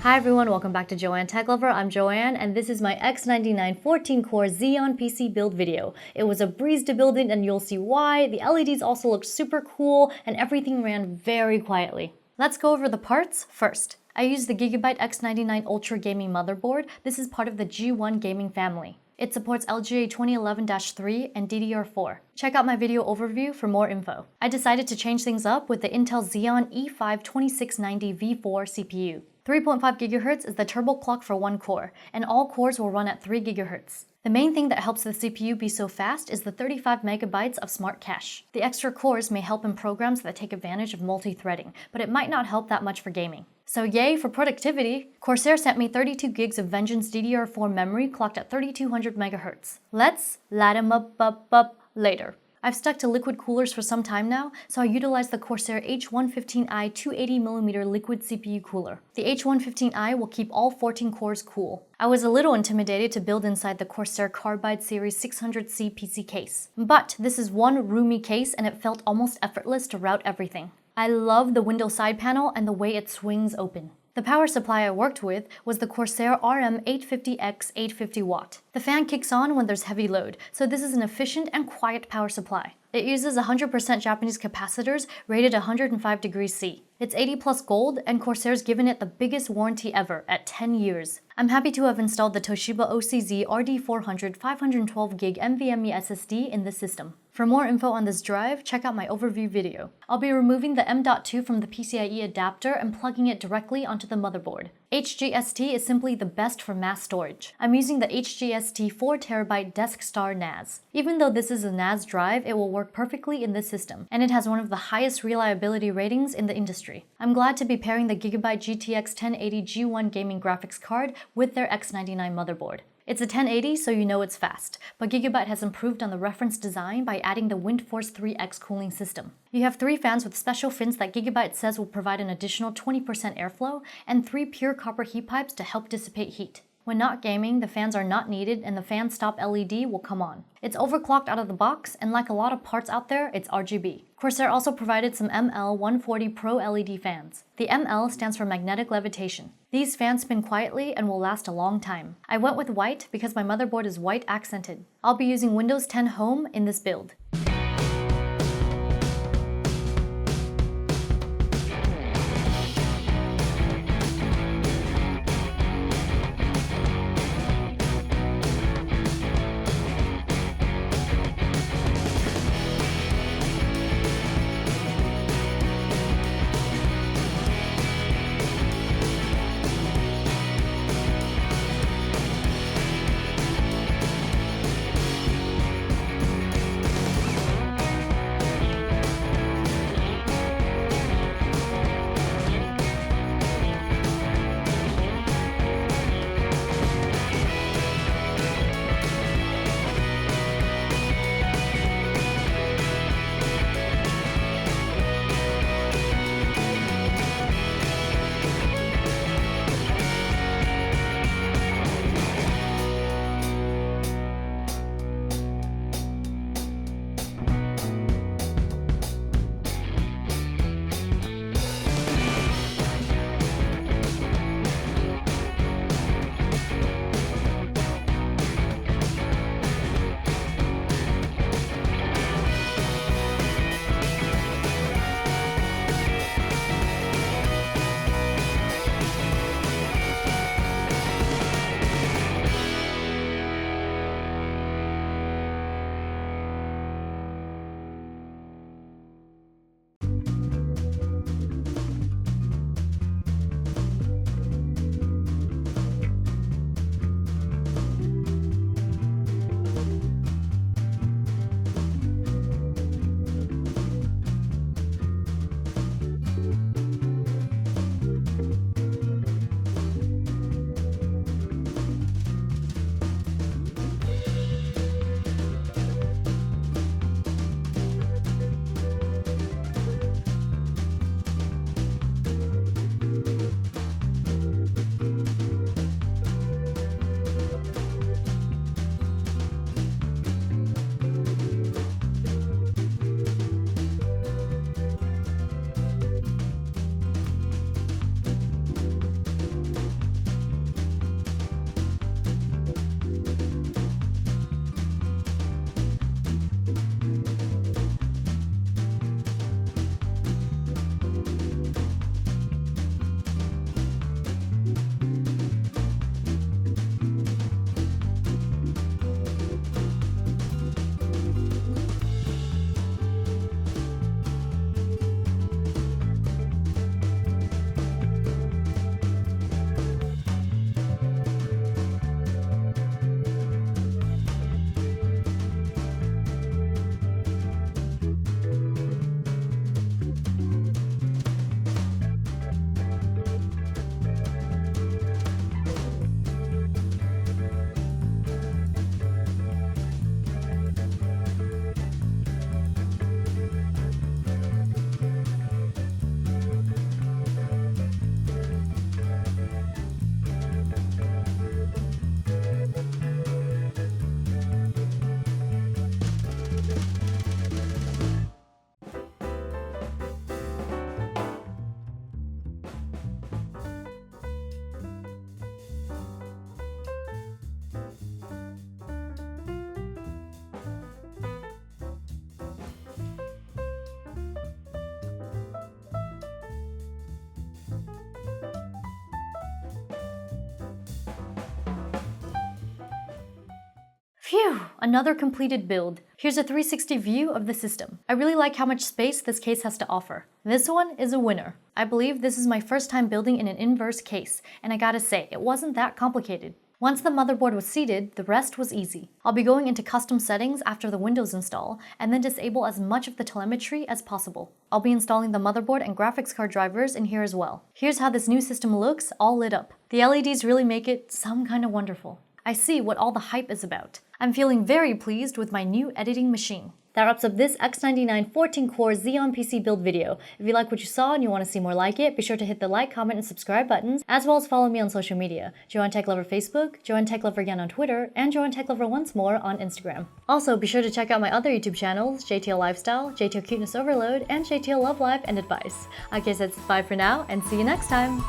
Hi everyone, welcome back to Joanne Tech Lover. I'm Joanne and this is my X99 14-core Xeon PC build video. It was a breeze to build it and you'll see why. The LEDs also looked super cool and everything ran very quietly. Let's go over the parts first. I used the Gigabyte X99-Ultra Gaming Motherboard. This is part of the G1 gaming family. It supports LGA 2011-3 and DDR4. Check out my video overview for more info. I decided to change things up with the Intel Xeon E5-2690 V4 CPU. 3.5 GHz is the turbo clock for one core, and all cores will run at 3 GHz. The main thing that helps the CPU be so fast is the 35 MB of smart cache. The extra cores may help in programs that take advantage of multi-threading, but it might not help that much for gaming. So yay for productivity! Corsair sent me 32 gigs of Vengeance DDR4 memory clocked at 3200 MHz. Let's light 'em up later. I've stuck to liquid coolers for some time now, so I utilized the Corsair H115i 280mm liquid CPU cooler. The H115i will keep all 14 cores cool. I was a little intimidated to build inside the Corsair Carbide Series 600C PC case, but this is one roomy case and it felt almost effortless to route everything. I love the window side panel and the way it swings open. The power supply I worked with was the Corsair RM850x 850 watt. The fan kicks on when there's heavy load, so this is an efficient and quiet power supply. It uses 100% Japanese capacitors rated 105 degrees C. It's 80 plus gold, and Corsair's given it the biggest warranty ever at 10 years. I'm happy to have installed the Toshiba OCZ RD400 512GB NVMe SSD in this system. For more info on this drive, check out my overview video. I'll be removing the M.2 from the PCIe adapter and plugging it directly onto the motherboard. HGST is simply the best for mass storage. I'm using the HGST 4TB DeskStar NAS. Even though this is a NAS drive, it will work perfectly in this system, and it has one of the highest reliability ratings in the industry. I'm glad to be pairing the Gigabyte GTX 1080 G1 gaming graphics card with their X99 motherboard. It's a 1080, so you know it's fast, but Gigabyte has improved on the reference design by adding the WindForce 3X cooling system. You have 3 fans with special fins that Gigabyte says will provide an additional 20% airflow, and 3 pure copper heat pipes to help dissipate heat. When not gaming, the fans are not needed and the fan stop LED will come on. It's overclocked out of the box, and like a lot of parts out there, it's RGB. Corsair also provided some ML140 Pro LED fans. The ML stands for magnetic levitation. These fans spin quietly and will last a long time. I went with white because my motherboard is white accented. I'll be using Windows 10 Home in this build. Phew, another completed build. Here's a 360 view of the system. I really like how much space this case has to offer. This one is a winner. I believe this is my first time building in an inverse case, and I gotta say, it wasn't that complicated. Once the motherboard was seated, the rest was easy. I'll be going into custom settings after the Windows install, and then disable as much of the telemetry as possible. I'll be installing the motherboard and graphics card drivers in here as well. Here's how this new system looks, all lit up. The LEDs really make it some kind of wonderful. I see what all the hype is about. I'm feeling very pleased with my new editing machine. That wraps up this X99 14-core Xeon PC Build video. If you like what you saw and you want to see more like it, be sure to hit the like, comment, and subscribe buttons, as well as follow me on social media. Joanne Tech Lover Facebook, Joanne Tech Lover again on Twitter, and Joanne Tech Lover once more on Instagram. Also, be sure to check out my other YouTube channels, JTL Lifestyle, JTL Cuteness Overload, and JTL Love Life and Advice. Okay, so that's bye for now, and see you next time!